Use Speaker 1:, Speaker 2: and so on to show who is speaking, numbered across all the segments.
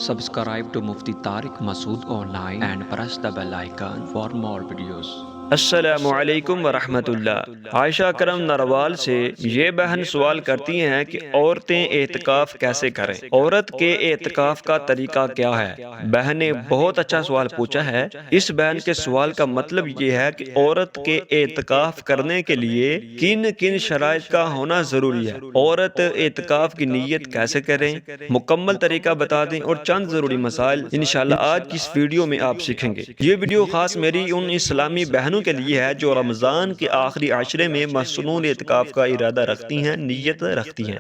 Speaker 1: Subscribe to Mufti Tariq Masood online and press the bell icon for more videos.
Speaker 2: السلام علیکم ورحمۃ اللہ۔ عائشہ کرم نروال سے یہ بہن سوال کرتی ہیں کہ عورتیں اعتکاف کیسے کریں، عورت کے اعتکاف کا طریقہ کیا ہے۔ بہن نے بہت اچھا سوال پوچھا ہے۔ اس بہن کے سوال کا مطلب یہ ہے کہ عورت کے اعتکاف کرنے کے لیے کن کن شرائط کا ہونا ضروری ہے، عورت اعتکاف کی نیت کیسے کریں، مکمل طریقہ بتا دیں اور چند ضروری مسائل انشاءاللہ آج کی اس ویڈیو میں آپ سیکھیں گے۔ یہ ویڈیو خاص میری ان اسلامی بہنوں کے لیے ہے جو رمضان کے آخری عشرے میں مصنون اعتکاف کا ارادہ رکھتی ہیں، نیت رکھتی ہیں۔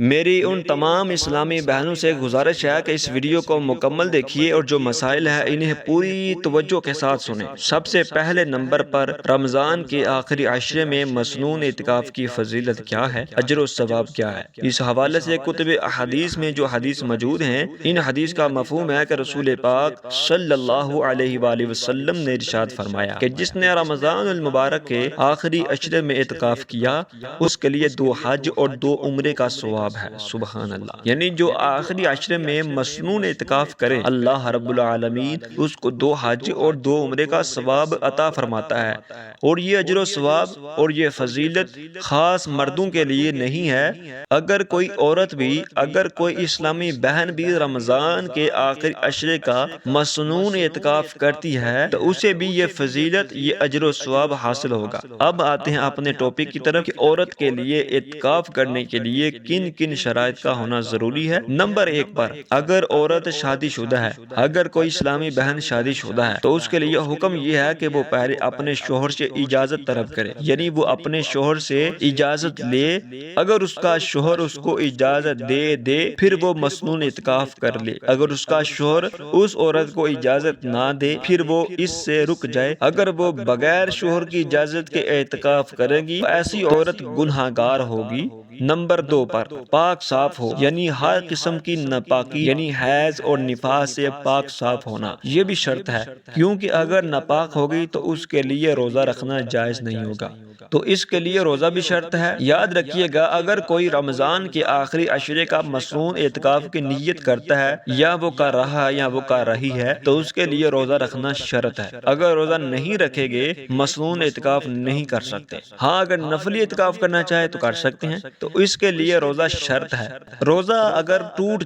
Speaker 2: میری ان تمام اسلامی بہنوں سے گزارش ہے کہ اس ویڈیو کو مکمل دیکھیے اور جو مسائل ہیں انہیں پوری توجہ کے ساتھ سنیں۔ سب سے پہلے نمبر پر رمضان کے آخری عشرے میں مصنون اعتکاف کی فضیلت کیا ہے، اجر و ثواب کیا ہے۔ اس حوالے سے کتب احادیث میں جو حدیث موجود ہیں، ان حدیث کا مفہوم ہے کہ رسول پاک صلی اللہ علیہ وآلہ وسلم نے ارشاد فرمایا کہ جس نے رمضان المبارک کے آخری عشرے میں اعتکاف کیا اس کے لیے 2 حج اور 2 عمرے کا ثواب ہے۔ سبحان اللہ، یعنی جو آخری عشرے میں مصنون اعتکاف کرے اللہ رب العالمین اس کو 2 حج اور 2 عمرے کا ثواب عطا فرماتا ہے۔ اور یہ اجر و ثواب اور یہ فضیلت خاص مردوں کے لیے نہیں ہے، اگر کوئی عورت بھی، اگر کوئی اسلامی بہن بھی رمضان کے آخری عشرے کا مصنون اعتکاف کرتی ہے تو اسے بھی یہ فضیلت، یہ اجر و ثواب حاصل ہوگا۔ اب آتے ہیں اپنے ٹاپک کی طرف کہ عورت کے لیے اعتکاف کرنے کے لیے کن کن شرائط کا ہونا ضروری ہے۔ نمبر 1 پر اگر عورت شادی شدہ ہے، اگر کوئی اسلامی بہن شادی شدہ ہے تو اس کے لیے حکم یہ ہے کہ وہ پہلے اپنے شوہر سے اجازت طلب کرے، یعنی وہ اپنے شوہر سے اجازت لے۔ اگر اس کا شوہر اس کو اجازت دے پھر وہ مصنون اعتکاف کر لے۔ اگر اس کا شوہر اس عورت کو اجازت نہ دے پھر وہ اس سے رک جائے۔ اگر وہ بغیر شوہر کی اجازت کے اعتکاف کرے گی تو ایسی عورت گنہگار ہوگی۔ نمبر 2 پر پاک صاف ہو، یعنی ہر قسم کی ناپاکی، یعنی حیض اور نفاس سے پاک صاف ہونا، یہ بھی شرط ہے، کیونکہ اگر ناپاک ہوگی تو اس کے لیے روزہ رکھنا جائز نہیں ہوگا، تو اس کے لیے روزہ بھی شرط ہے۔ یاد رکھیے گا اگر کوئی رمضان کے آخری عشرے کا مصنون اعتکاف کی نیت کرتا ہے یا وہ کر رہا ہے یا وہ کر رہی ہے تو اس کے لیے روزہ رکھنا شرط ہے۔ اگر روزہ نہیں رکھے گے مصنون اعتکاف نہیں کر سکتے۔ ہاں اگر نفلی اعتکاف کرنا چاہے تو کر سکتے ہیں، تو اس کے لیے روزہ شرط ہے۔ روزہ اگر ٹوٹ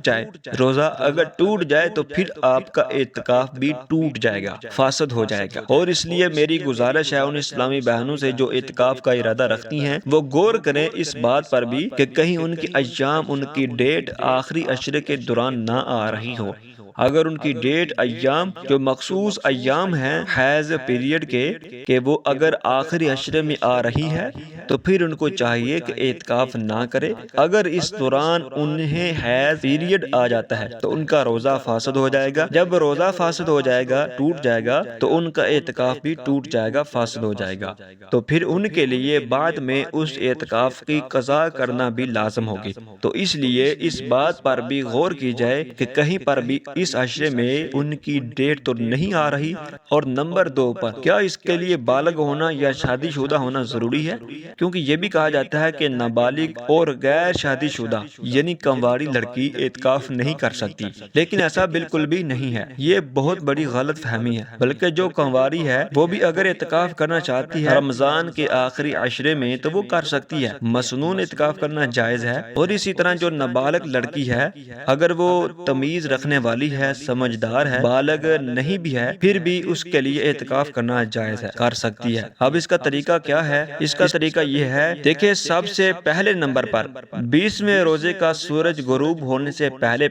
Speaker 2: جائے تو پھر آپ کا اعتکاف بھی ٹوٹ جائے گا، فاسد ہو جائے گا۔ اور اس لیے میری گزارش ہے ان اسلامی بہنوں سے جو اعتکاف کا ارادہ رکھتی ہیں وہ غور کریں اس بات پر بھی کہ کہیں ان کی ایام، ان کی ڈیٹ آخری عشرے کے دوران نہ آ رہی ہو۔ اگر ان کی ڈیٹ، ایام، جو مخصوص ایام ہیں حیض پیریڈ کے کہ وہ اگر آخری عشرے میں آ رہی ہے تو پھر ان کو چاہیے کہ اعتکاف نہ کرے۔ اگر اس دوران انہیں حیض پیریڈ آ جاتا ہے تو ان کا روزہ فاسد ہو جائے گا۔ جب روزہ فاسد ہو جائے گا، ٹوٹ جائے گا، تو ان کا اعتکاف بھی ٹوٹ جائے گا، فاسد ہو جائے گا، تو پھر ان کے لیے بعد میں اس اعتکاف کی قضا کرنا بھی لازم ہوگی۔ تو اس لیے اس بات پر بھی غور کی جائے کہ کہیں پر بھی اس عشرے میں ان کی ڈیٹ تو نہیں آ رہی۔ اور نمبر 2 پر کیا اس کے لیے بالغ ہونا یا شادی شدہ ہونا ضروری ہے، کیونکہ یہ بھی کہا جاتا ہے کہ نابالغ اور غیر شادی شدہ یعنی کنواری لڑکی اعتکاف نہیں کر سکتی، لیکن ایسا بالکل بھی نہیں ہے، یہ بہت بڑی غلط فہمی ہے، بلکہ جو کنواری ہے وہ بھی اگر اعتکاف کرنا چاہتی ہے رمضان کے آخری عشرے میں تو وہ کر سکتی ہے، مصنون اعتکاف کرنا جائز ہے۔ اور اسی طرح جو نابالغ لڑکی ہے اگر وہ تمیز رکھنے والی ہے، سمجھدار ہے، بالغ نہیں بھی ہے، پھر بھی اس کے لیے اعتکاف کرنا جائز ہے، کر سکتی ہے۔ اب اس کا طریقہ کیا ہے؟ اس کا طریقہ یہ ہے، دیکھیں سب سے پہلے نمبر پر 20ویں روزے کا سورج غروب ہونے سے پہلے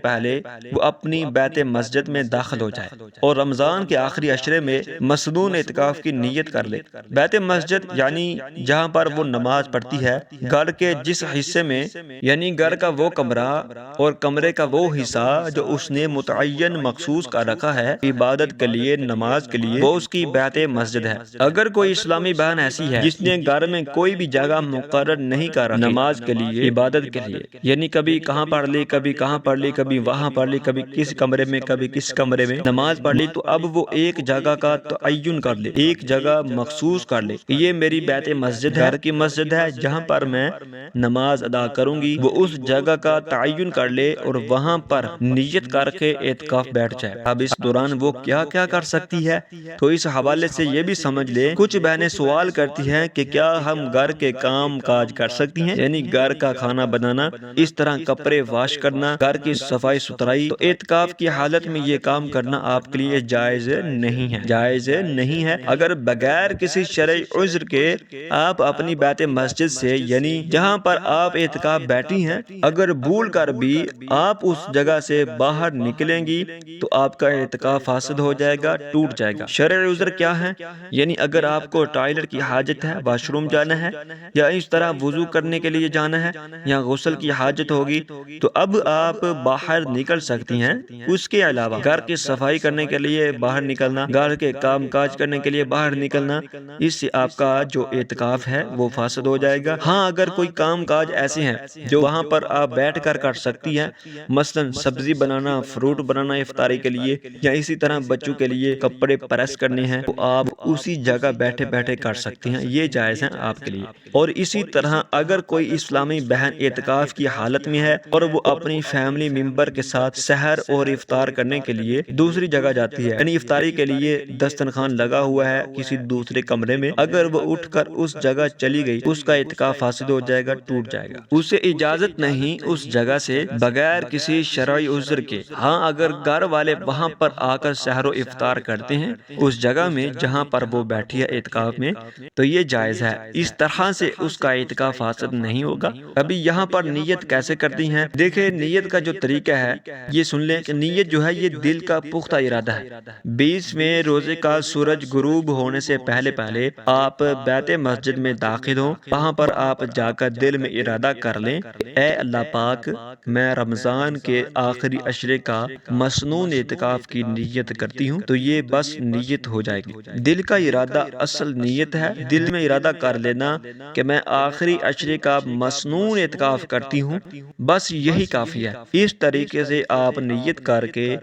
Speaker 2: وہ اپنی بیت مسجد میں داخل ہو جائے اور رمضان کے آخری عشرے میں مصنون اعتکاف کی نیت کر لے۔ بیت مسجد یعنی جہاں پر وہ نماز پڑھتی ہے، گھر کے جس حصے میں، یعنی گھر کا وہ کمرہ اور کمرے کا وہ حصہ جو اس نے متعین مخصوص کر رکھا ہے عبادت کے لیے، نماز کے لیے، وہ اس کی بیت مسجد ہے۔ اگر کوئی اسلامی بہن ایسی ہے جس نے گھر میں کوئی بھی جگہ مقرر نہیں کر رکھی نماز کے لیے، عبادت کے لیے، یعنی کبھی کہاں پڑھ لی، کبھی کہاں پڑھ لی، کبھی وہاں پڑھ لی، کبھی کس کمرے میں، کبھی کس کمرے میں نماز پڑھ لی، تو اب وہ ایک جگہ کا تعین کر لے، ایک جگہ مخصوص کر لے، یہ میری بیت مسجد ہے، گھر کی مسجد ہے جہاں پر میں نماز ادا کروں گی، وہ اس جگہ کا تعین کر لے اور وہاں پر نیت کر کے اعتکاف بیٹھ جائے۔ اب اس دوران وہ کیا کیا کر سکتی ہے، تو اس حوالے سے یہ بھی سمجھ لے، کچھ بہنیں سوال کرتی ہیں کہ کیا ہم گھر کے کام کاج کر سکتی ہیں، یعنی گھر کا کھانا بنانا، اس طرح کپڑے واش کرنا، گھر کی صفائی ستھرائی، تو اعتکاف کی حالت میں یہ کام کرنا آپ کے لیے جائز نہیں ہے، جائز نہیں ہے۔ اگر بغیر کسی شرعی عذر کے آپ اپنی بیت مسجد سے، یعنی جہاں پر آپ اعتکاف بیٹھی ہیں، اگر بھول کر بھی آپ اس جگہ سے باہر نکلیں گی تو آپ کا اعتکاف فاسد ہو جائے گا، ٹوٹ جائے گا۔ شرعی عذر کیا ہے؟ یعنی اگر آپ کو ٹوائلٹ کی حاجت ہے، واش روم جانا ہے، یا اس طرح وضو کرنے کے لیے جانا ہے، یا غسل کی حاجت ہوگی، تو اب آپ باہر نکل سکتی ہیں۔ اس کے علاوہ گھر کی صفائی کرنے کے لیے باہر نکلنا، گھر کے کام کاج کرنے کے لیے باہر نکلنا، اس سے آپ کا جو اعتکاف ہے وہ فاسد ہو جائے گا۔ ہاں اگر کوئی کام کاج ایسے ہیں جو وہاں پر آپ بیٹھ کر کر سکتی ہیں، مثلا سبزی بنانا، فروٹ بنانا افطاری کے لیے، یا اسی طرح بچوں کے لیے کپڑے پریس کرنے ہیں، تو آپ اسی جگہ بیٹھے بیٹھے کر سکتی ہیں، یہ جائز ہیں آپ کے لیے۔ اور اسی طرح اگر کوئی اسلامی بہن اعتکاف کی حالت میں ہے اور وہ اپنی فیملی ممبر کے ساتھ سحر اور افطار کرنے کے لیے دوسری جگہ جاتی ہے، یعنی افطاری کے لیے دسترخوان لگا ہوا ہے کسی دوسرے کمرے میں، اگر وہ اٹھ کر اس جگہ چلی گئی، اس کا اعتکاف فاسد ہو جائے گا، ٹوٹ جائے گا۔ اسے اجازت نہیں اس جگہ سے بغیر کسی شرعی عذر کے۔ ہاں اگر گھر والے وہاں پر آ کر سحر و افطار کرتے ہیں اس جگہ میں جہاں پر وہ بیٹھی ہے اعتکاف میں، تو یہ جائز ہے، اس طرح سے اس کا اعتکاف فاسد نہیں ہوگا۔ ابھی یہاں پر نیت کیسے کرتی ہیں؟ دیکھیں نیت کا جو طریقہ ہے یہ سن لیں کہ نیت جو ہے یہ دل کا پختہ ارادہ ہے۔ 20ویں روزے کا سورج غروب ہونے سے پہلے پہلے آپ بیت مسجد میں داخل ہوں، وہاں پر آپ جا کر دل میں ارادہ کر لیں، اے اللہ پاک، میں رمضان کے آخری عشرے کا مسنون اعتکاف کی نیت کرتی ہوں، تو یہ بس نیت ہو جائے گی۔ دل کا ارادہ اصل نیت ہے، دل میں ارادہ کر لینا کہ میں آخری عشرے کا مسنون اعتکاف کرتی ہوں، بس یہی کافی ہے۔ اس طریقے سے آپ نیت کر کے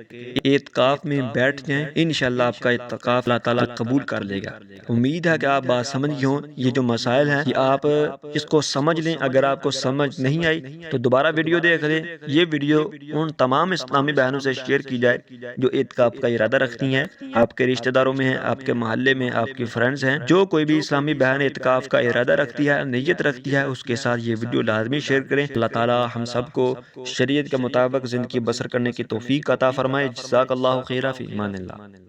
Speaker 2: اعتکاف میں بیٹھ جائیں، انشاءاللہ آپ کا اعتکاف اللہ تعالیٰ قبول کر لے گا۔ امید ہے کہ آپ بات سمجھ گئے ہوں، یہ جو مسائل ہیں یہ آپ اس کو سمجھ لیں۔ اگر آپ کو سمجھ نہیں آئی تو دوبارہ ویڈیو دیکھ لیں۔ یہ ویڈیو ان تمام اسلامی بہنوں سے شیئر کی جائے جو اعتکاف کا ارادہ رکھتی ہیں، آپ کے رشتہ داروں میں ہیں، آپ کے محلے میں، آپ کی فرینڈز ہیں، جو کوئی بھی اسلامی بہن اعتکاف کا ارادہ رکھتی ہے، نیت رکھتی ہے، اس کے ساتھ یہ ویڈیو لازمی شیئر کریں۔ اللہ تعالیٰ ہم سب کو شریعت کے مطابق زندگی بسر کرنے کی توفیق عطا فرمائے۔ جزاک اللہ خیرہ، فی امان اللہ۔